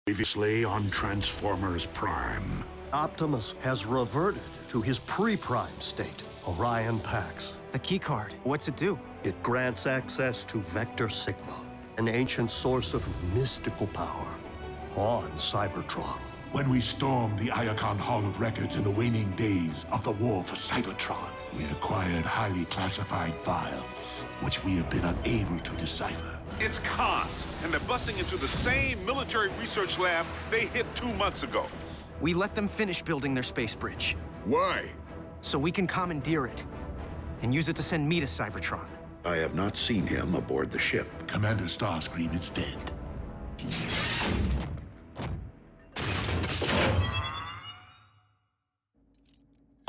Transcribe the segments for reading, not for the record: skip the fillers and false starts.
Previously on Transformers Prime. Optimus has reverted to his pre-prime state, Orion Pax. The keycard, what's it do? It grants access to Vector Sigma, an ancient source of mystical power on Cybertron. When we stormed the Iacon Hall of Records in the waning days of the war for Cybertron, we acquired highly classified files, which we have been unable to decipher. It's cons, and they're busting into the same military research lab they hit 2 months ago. We let them finish building their space bridge, Why? so we can commandeer it and use it to send me to Cybertron. I have not seen him aboard the ship. Commander Starscream is dead.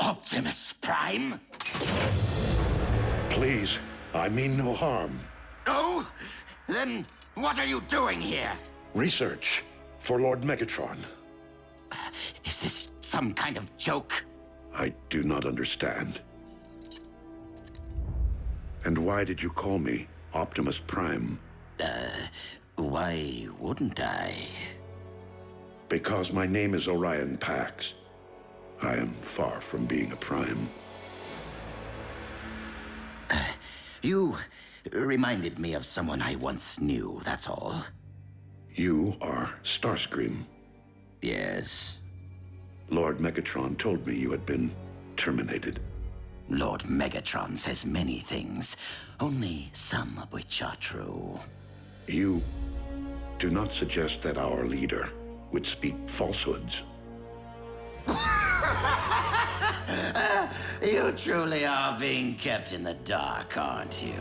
Optimus Prime? Please, I mean no harm. Oh? Then what are you doing here? Research for Lord Megatron. Is this some kind of joke? I do not understand. And why did you call me Optimus Prime? Why wouldn't I? Because my name is Orion Pax. I am far from being a Prime. You reminded me of someone I once knew, that's all. You are Starscream. Yes. Lord Megatron told me you had been terminated. Lord Megatron says many things, only some of which are true. You do not suggest that our leader would speak falsehoods. You truly are being kept in the dark, aren't you?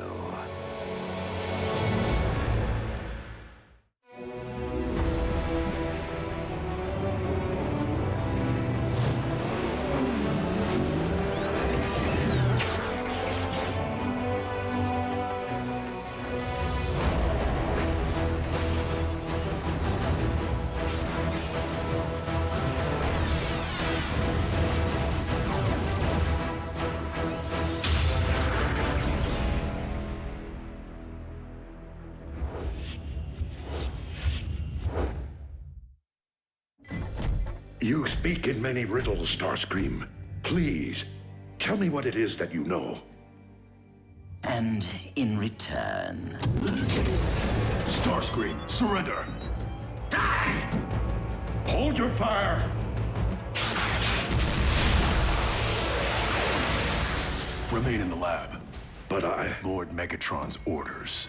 You speak in many riddles, Starscream. Please, tell me what it is that you know. And in return... Starscream, surrender! Hold your fire! Remain in the lab. But Lord Megatron's orders.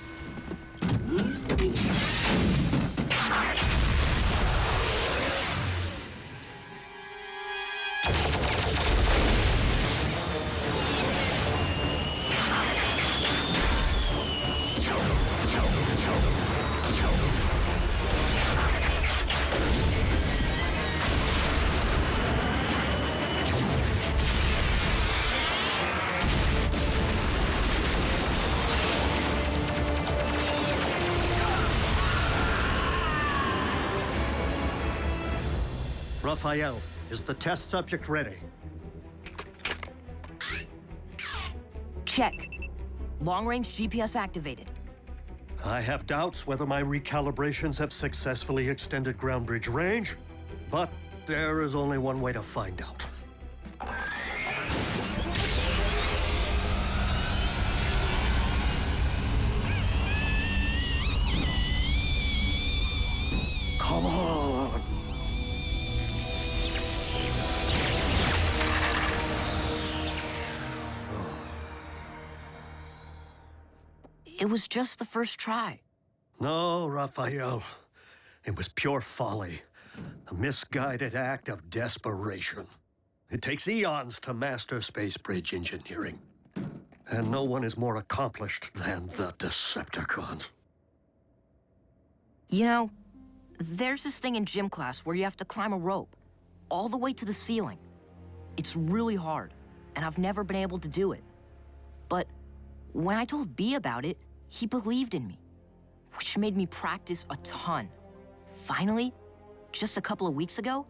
Raphael, is the test subject ready? Check. Long-range GPS activated. I have doubts whether my recalibrations have successfully extended ground bridge range, but there is only one way to find out. Come on! It was just the first try. No, Raphael. It was pure folly. A misguided act of desperation. It takes eons to master space bridge engineering. And no one is more accomplished than the Decepticons. You know, there's this thing in gym class where you have to climb a rope all the way to the ceiling. It's really hard, and I've never been able to do it. But when I told B about it, he believed in me, which made me practice a ton. Finally, just a couple of weeks ago,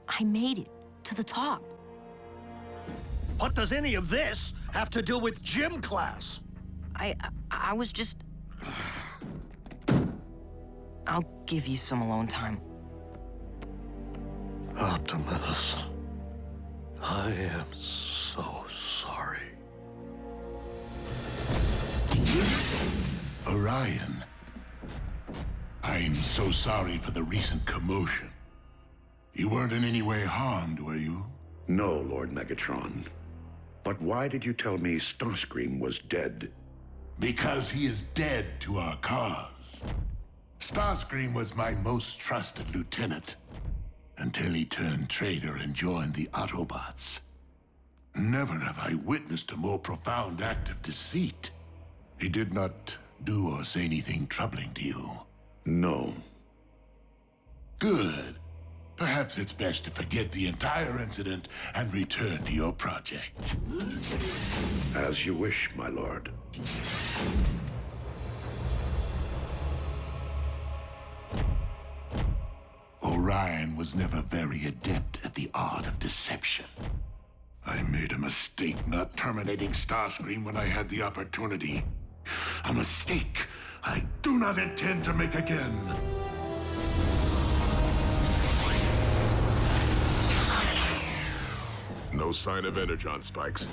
I made it to the top. What does any of this have to do with gym class? I was just... I'll give you some alone time. Optimus, I am so sorry. Orion, I'm so sorry for the recent commotion. You weren't in any way harmed, were you? No, Lord Megatron. But why did you tell me Starscream was dead? Because he is dead to our cause. Starscream was my most trusted lieutenant, until he turned traitor and joined the Autobots. Never have I witnessed a more profound act of deceit. He did not do or say anything troubling to you. No. Good. Perhaps it's best to forget the entire incident and return to your project. As you wish, my lord. Orion was never very adept at the art of deception. I made a mistake not terminating Starscream when I had the opportunity. A mistake I do not intend to make again. No sign of energon spikes.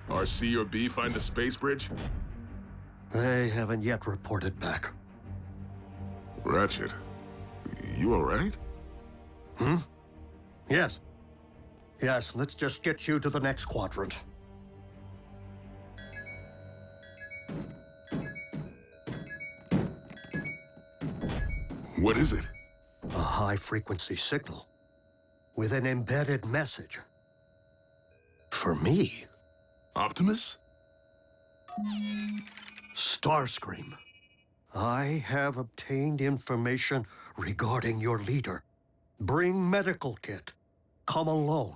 RC or B find a space bridge? They haven't yet reported back. Ratchet, you all right? Yes. Yes, let's just get you to the next quadrant. What is it? A high-frequency signal with an embedded message. For me. Optimus? Starscream. I have obtained information regarding your leader. Bring medical kit. Come alone.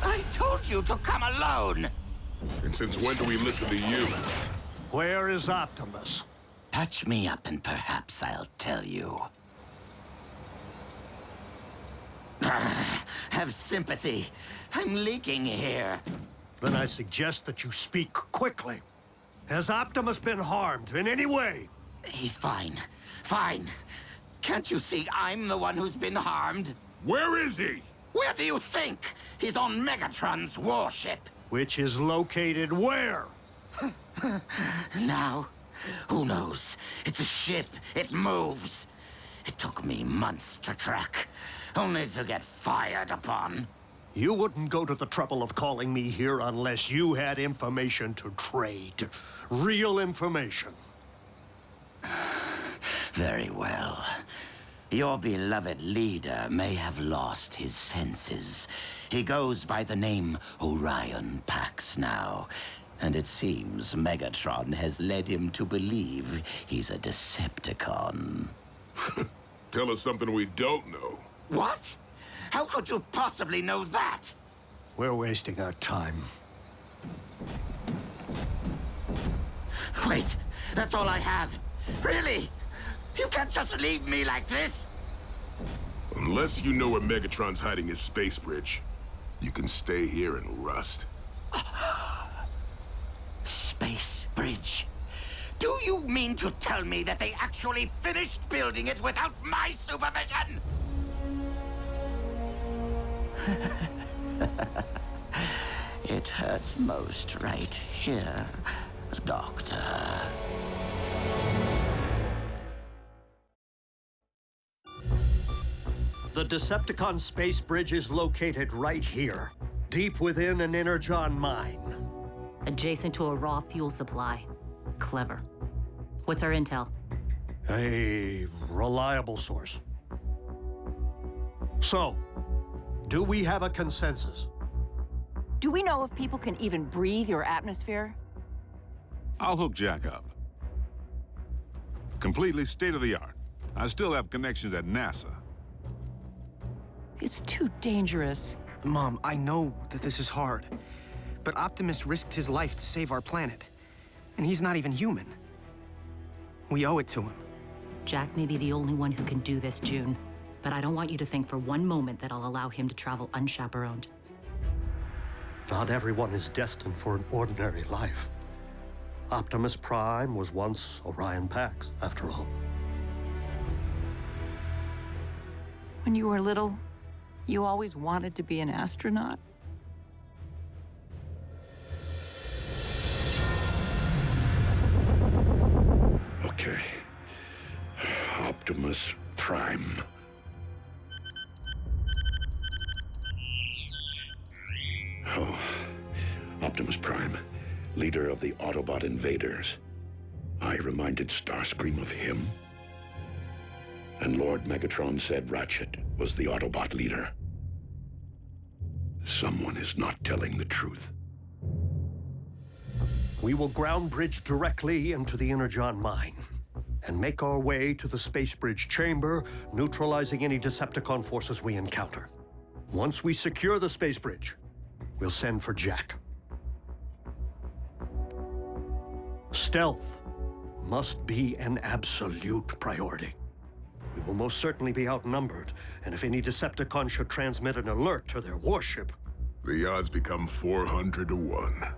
I told you to come alone! And since when do we listen to you? Where is Optimus? Patch me up and perhaps I'll tell you. Have sympathy. I'm leaking here. Then I suggest that you speak quickly. Has Optimus been harmed in any way? He's fine. Fine. Can't you see I'm the one who's been harmed? Where is he? Where do you think? He's on Megatron's warship. Which is located where? Now, who knows? It's a ship. It moves. It took me months to track, only to get fired upon. You wouldn't go to the trouble of calling me here unless you had information to trade. Real information. Very well. Your beloved leader may have lost his senses. He goes by the name Orion Pax now, and it seems Megatron has led him to believe he's a Decepticon. Tell us something we don't know. What? How could you possibly know that? We're wasting our time. Wait, that's all I have. Really? You can't just leave me like this. Unless you know where Megatron's hiding his space bridge, you can stay here and rust. Space bridge? Do you mean to tell me that they actually finished building it without my supervision? It hurts most right here, Doctor. The Decepticon space bridge is located right here, deep within an energon mine. Adjacent to a raw fuel supply. Clever. What's our intel? A reliable source. So, do we have a consensus? Do we know if people can even breathe your atmosphere? I'll hook Jack up. Completely state-of-the-art. I still have connections at NASA. It's too dangerous. Mom, I know that this is hard, but Optimus risked his life to save our planet, and he's not even human. We owe it to him. Jack may be the only one who can do this, June. But I don't want you to think for one moment that I'll allow him to travel unchaperoned. Not everyone is destined for an ordinary life. Optimus Prime was once Orion Pax, after all. When you were little, you always wanted to be an astronaut? Okay. Optimus Prime. Oh, Optimus Prime, leader of the Autobot invaders. I reminded Starscream of him. And Lord Megatron said Ratchet was the Autobot leader. Someone is not telling the truth. We will ground bridge directly into the Energon mine and make our way to the space bridge chamber, neutralizing any Decepticon forces we encounter. Once we secure the space bridge, we'll send for Jack. Stealth must be an absolute priority. We will most certainly be outnumbered, and if any Decepticon should transmit an alert to their warship... The odds become 400 to 1.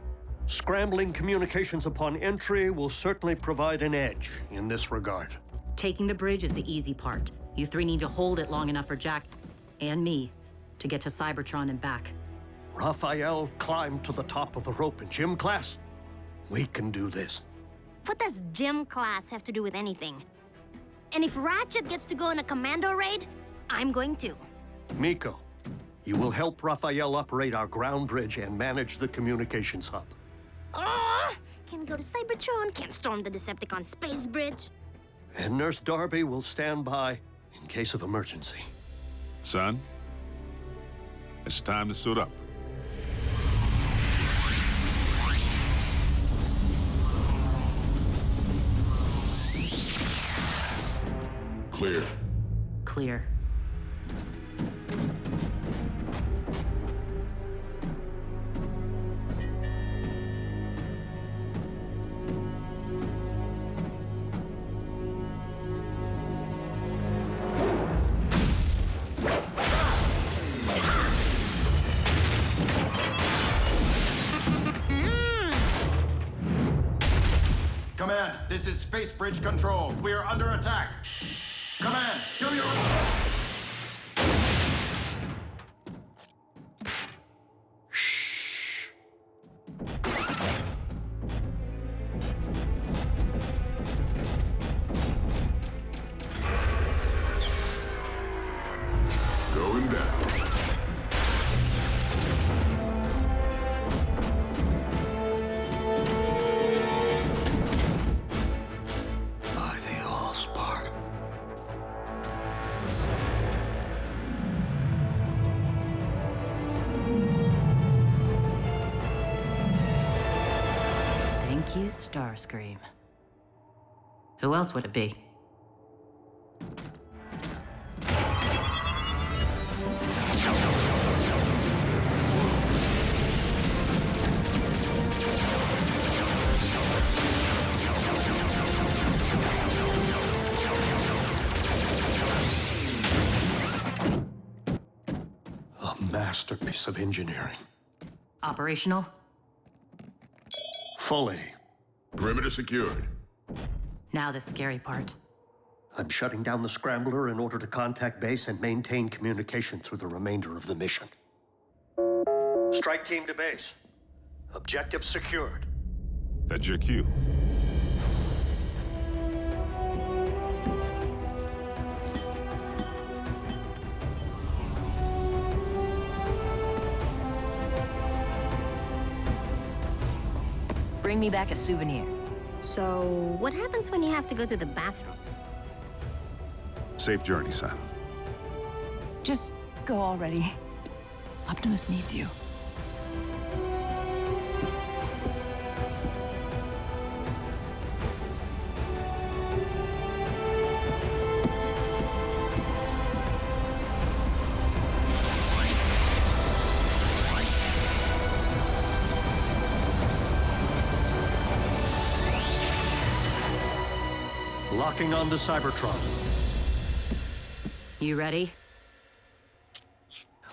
Scrambling communications upon entry will certainly provide an edge in this regard. Taking the bridge is the easy part. You three need to hold it long enough for Jack and me to get to Cybertron and back. Raphael climbed to the top of the rope in gym class. We can do this. What does gym class have to do with anything? And if Ratchet gets to go on a commando raid, I'm going to. Miko, you will help Raphael operate our ground bridge and manage the communications hub. Can't go to Cybertron, can't storm the Decepticon space bridge. And Nurse Darby will stand by in case of emergency. Son, it's time to suit up. Clear. Clear. Command, this is Space Bridge Control. We are under attack. Command, do your... Going down. By the Allspark. Thank you, Starscream. Who else would it be? A masterpiece of engineering. Operational? Fully. Perimeter secured. Now the scary part. I'm shutting down the scrambler in order to contact base and maintain communication through the remainder of the mission. Strike team to base. Objective secured. That's your cue. Bring me back a souvenir. So, what happens when you have to go to the bathroom? Safe journey, son. Just go already. Optimus needs you. Locking onto Cybertron. You ready?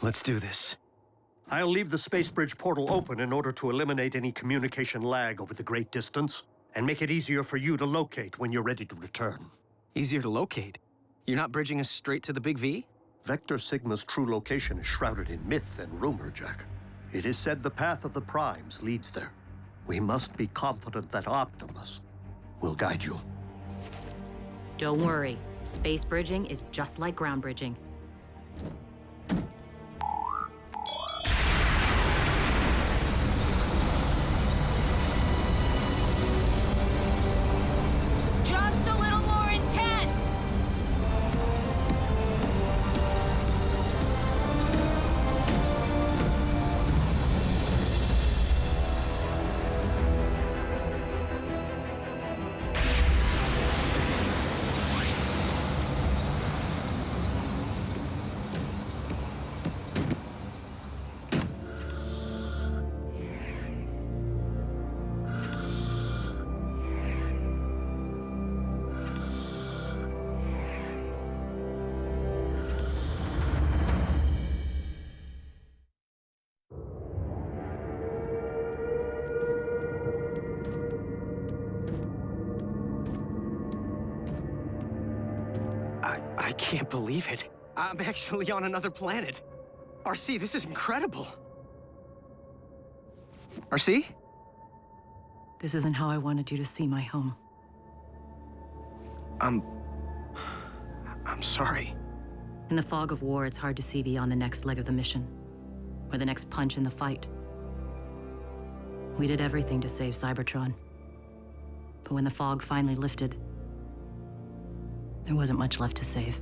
Let's do this. I'll leave the space bridge portal open in order to eliminate any communication lag over the great distance, and make it easier for you to locate when you're ready to return. Easier to locate? You're not bridging us straight to the Big V? Vector Sigma's true location is shrouded in myth and rumor, Jack. It is said the path of the Primes leads there. We must be confident that Optimus will guide you. Don't worry. Space bridging is just like ground bridging. Just a little more intense! I can't believe it. I'm actually on another planet. RC, this is incredible. RC? This isn't how I wanted you to see my home. I'm sorry. In the fog of war, it's hard to see beyond the next leg of the mission, or the next punch in the fight. We did everything to save Cybertron. But when the fog finally lifted, there wasn't much left to save.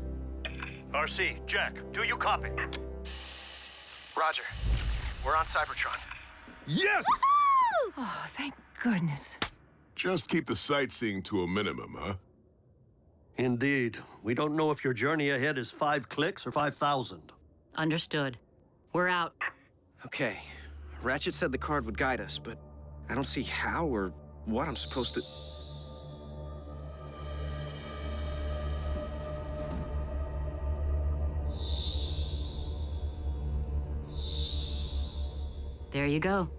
RC, Jack, do you copy? Roger. We're on Cybertron. Yes! Oh, thank goodness. Just keep the sightseeing to a minimum, huh? Indeed. We don't know if your journey ahead is 5 clicks or 5,000. Understood. We're out. Okay. Ratchet said the card would guide us, but I don't see how or what I'm supposed to... There you go.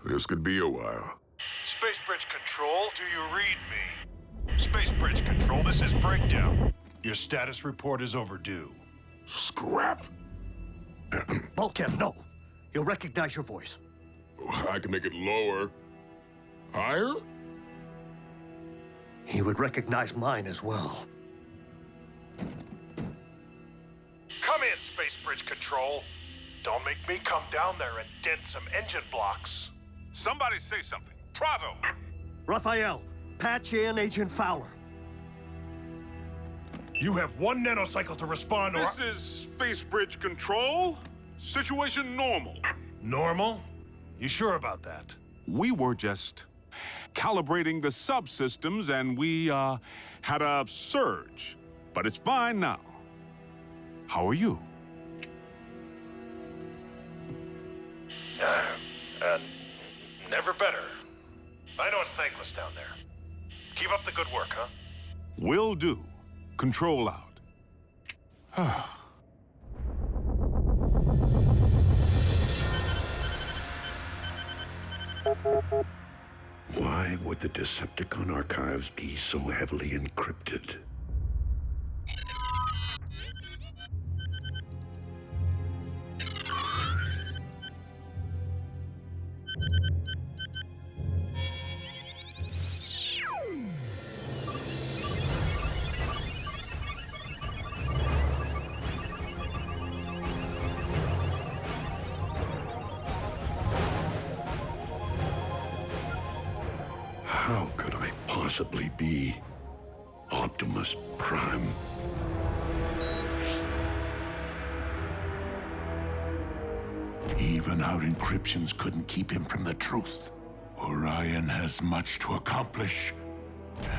This could be a while. Space Bridge Control, do you read me? Space Bridge Control, this is Breakdown. Your status report is overdue. Scrap. Bulkhead, no. He'll recognize your voice. I can make it lower. Higher? He would recognize mine as well. Come in, Space Bridge Control. Don't make me come down there and dent some engine blocks. Somebody say something. Bravo! Raphael, patch in Agent Fowler. You have 1 nanocycle to respond or... This is Space Bridge Control. Situation normal. Normal? You sure about that? We were just calibrating the subsystems and we had a surge. But it's fine now. How are you? Never better. I know it's thankless down there. Keep up the good work, huh? Will do. Control out. Why would the Decepticon archives be so heavily encrypted? How could I possibly be Optimus Prime? Even our encryptions couldn't keep him from the truth. Orion has much to accomplish,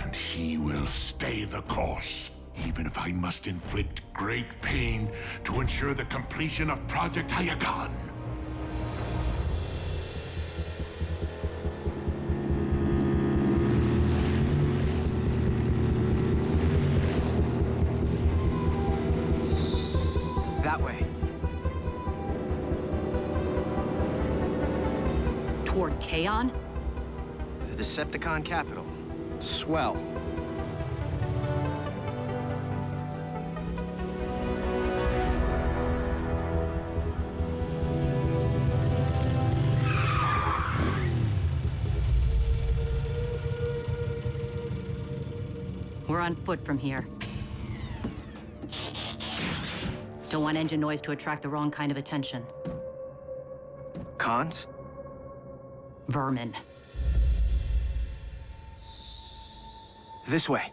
and he will stay the course, even if I must inflict great pain to ensure the completion of Project Hyagon. Toward Kaon? The Decepticon capital. Swell. We're on foot from here. Don't want engine noise to attract the wrong kind of attention. Cons? Vermin. This way.